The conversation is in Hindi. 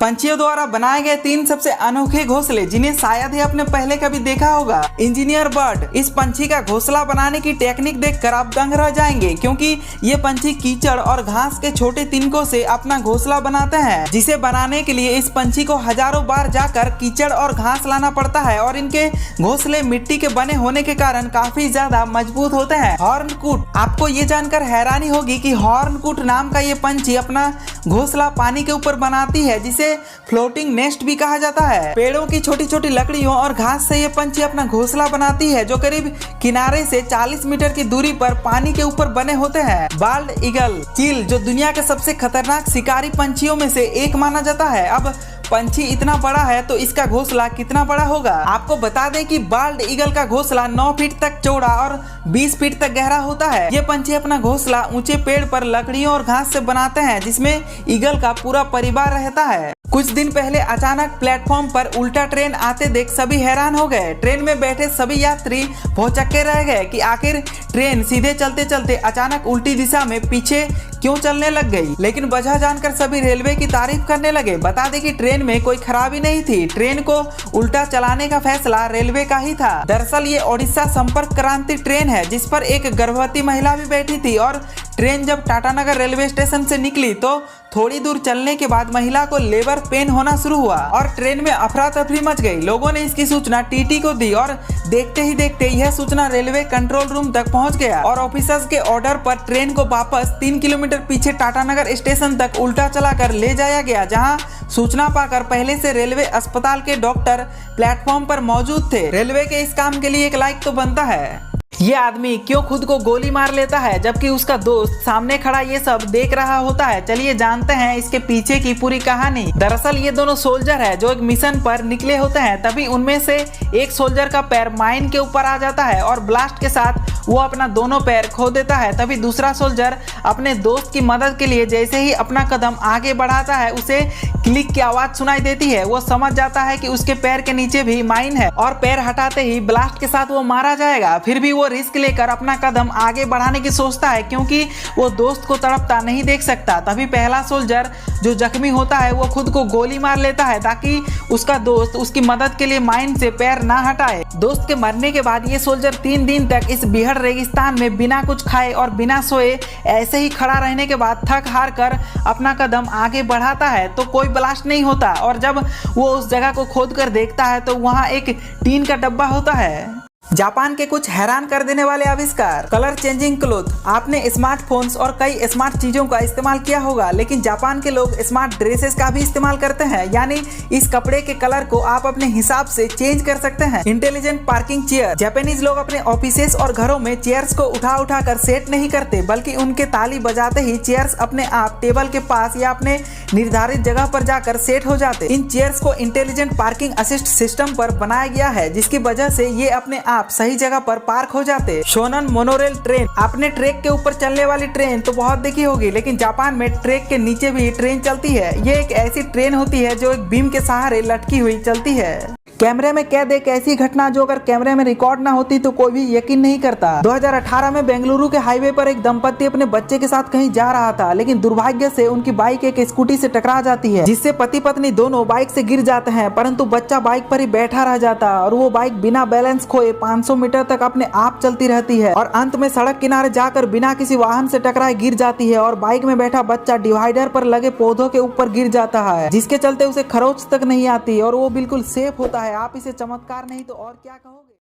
पंछियों द्वारा बनाए गए 3 सबसे अनोखे घोंसले जिन्हें शायद ही आपने पहले कभी देखा होगा। Engineer bird. इस पंछी का घोंसला बनाने की टेक्निक देखकर आप दंग रह जाएंगे, क्योंकि ये पंछी कीचड़ और घास के छोटे तिनकों से अपना घोंसला बनाते हैं, जिसे बनाने के लिए इस पंछी को हजारों बार जाकर कीचड़ और घास लाना पड़ता है और इनके घोंसले मिट्टी के बने होने के कारण काफी ज्यादा मजबूत होते हैं। हॉर्नकुट। आपको ये जानकर हैरानी होगी कि हॉर्नकुट नाम का ये पंछी अपना घोंसला पानी के ऊपर बनाती है, जिसे फ्लोटिंग नेस्ट भी कहा जाता है। पेड़ों की छोटी छोटी लकड़ियों और घास से ये पंछी अपना घोंसला बनाती है, जो करीब किनारे से 40 मीटर की दूरी पर पानी के ऊपर बने होते हैं। Bald eagle. चील, जो दुनिया के सबसे खतरनाक शिकारी पंछियों में से एक माना जाता है। अब पंछी इतना बड़ा है तो इसका घोंसला कितना बड़ा होगा। आपको बता दें कि बाल्ड ईगल का घोंसला 9 फीट तक चौड़ा और 20 फीट तक गहरा होता है। ये पंछी अपना घोंसला ऊंचे पेड़ पर लकड़ियों और घास से बनाते हैं, जिसमें ईगल का पूरा परिवार रहता है। कुछ दिन पहले अचानक प्लेटफॉर्म पर उल्टा ट्रेन आते देख सभी हैरान हो गए। ट्रेन में बैठे सभी यात्री भौचक्के रह गए कि आखिर ट्रेन सीधे चलते चलते अचानक उल्टी दिशा में पीछे क्यों चलने लग गई। लेकिन वजह जानकर सभी रेलवे की तारीफ करने लगे। बता दें कि ट्रेन में कोई खराबी नहीं थी। ट्रेन को उल्टा चलाने का फैसला रेलवे का ही था। दरअसल ये ओडिशा संपर्क क्रांति ट्रेन है, जिस पर एक गर्भवती महिला भी बैठी थी और ट्रेन जब टाटानगर रेलवे स्टेशन से निकली तो थोड़ी दूर चलने के बाद महिला को लेबर पेन होना शुरू हुआ और ट्रेन में अफरा तफरी मच गई। लोगों ने इसकी सूचना टीटी को दी और देखते ही देखते यह सूचना रेलवे कंट्रोल रूम तक पहुंच गया और ऑफिसर्स के ऑर्डर पर ट्रेन को वापस 3 किलोमीटर पीछे टाटानगर स्टेशन तक उल्टा चलाकर ले जाया गया, जहां सूचना पाकर पहले से रेलवे अस्पताल के डॉक्टर प्लेटफॉर्म पर मौजूद थे। रेलवे के इस काम के लिए एक लाइक तो बनता है। ये आदमी क्यों खुद को गोली मार लेता है जबकि उसका दोस्त सामने खड़ा ये सब देख रहा होता है? चलिए जानते हैं इसके पीछे की पूरी कहानी। दरअसल ये दोनों सोल्जर है जो एक मिशन पर निकले होते हैं। तभी उनमें से एक सोल्जर का पैर माइन के ऊपर आ जाता है और ब्लास्ट के साथ वो अपना दोनों पैर खो देता है। तभी दूसरा सोल्जर अपने दोस्त की मदद के लिए जैसे ही अपना कदम आगे बढ़ाता है, उसे क्लिक की आवाज सुनाई देती है। वो समझ जाता है कि उसके पैर के नीचे भी माइन है और पैर हटाते ही ब्लास्ट के साथ वो मारा जाएगा। फिर भी वो रिस्क लेकर अपना कदम आगे बढ़ाने की सोचता है, क्योंकि वो दोस्त को तड़पता नहीं देख सकता। तभी पहला सोल्जर जो जख्मी होता है वो खुद को गोली मार लेता है ताकि उसका दोस्त उसकी मदद के लिए माइन से पैर ना हटाए। दोस्त के मरने के बाद ये सोल्जर 3 दिन तक इस बिहड़ रेगिस्तान में बिना कुछ खाए और बिना सोए ऐसे ही खड़ा रहने के बाद थक हार कर अपना कदम आगे बढ़ाता है तो कोई ब्लास्ट नहीं होता और जब वो उस जगह को खोद कर देखता है तो वहाँ एक टीन का डब्बा होता है। जापान के कुछ हैरान कर देने वाले आविष्कार। Colour changing cloth. आपने स्मार्टफोन्स और कई स्मार्ट चीजों का इस्तेमाल किया होगा, लेकिन जापान के लोग स्मार्ट ड्रेसेस का भी इस्तेमाल करते हैं, यानी इस कपड़े के कलर को आप अपने हिसाब से चेंज कर सकते हैं। Intelligent parking chair. जापानीज लोग अपने ऑफिसेस और घरों में चेयर्स को उठा उठा कर सेट नहीं करते, बल्कि उनके ताली बजाते ही चेयर्स अपने आप टेबल के पास या अपने निर्धारित जगह पर जाकर सेट हो जाते। इन चेयर्स को इंटेलिजेंट पार्किंग असिस्ट सिस्टम पर बनाया गया है, जिसकी वजह से ये अपने आप सही जगह पर पार्क हो जाते। Shonen monorail train. आपने ट्रैक के ऊपर चलने वाली ट्रेन तो बहुत देखी होगी, लेकिन जापान में ट्रैक के नीचे भी ट्रेन चलती है। ये एक ऐसी ट्रेन होती है जो एक बीम के सहारे लटकी हुई चलती है। कैमरे में कैद एक ऐसी घटना जो अगर कैमरे में रिकॉर्ड ना होती तो कोई भी यकीन नहीं करता। 2018 में बेंगलुरु के हाईवे पर एक दंपत्ति अपने बच्चे के साथ कहीं जा रहा था, लेकिन दुर्भाग्य से उनकी बाइक एक स्कूटी से टकरा जाती है, जिससे पति पत्नी दोनों बाइक से गिर जाते हैं, परंतु बच्चा बाइक पर ही बैठा रह जाता है और वो बाइक बिना बैलेंस खोए 500 मीटर तक अपने आप चलती रहती है और अंत में सड़क किनारे जाकर बिना किसी वाहन से टकराए गिर जाती है और बाइक में बैठा बच्चा डिवाइडर पर लगे पौधों के ऊपर गिर जाता है, जिसके चलते उसे खरोच तक नहीं आती और वो बिल्कुल सेफ होता है। आप इसे चमत्कार नहीं तो और क्या कहोगे।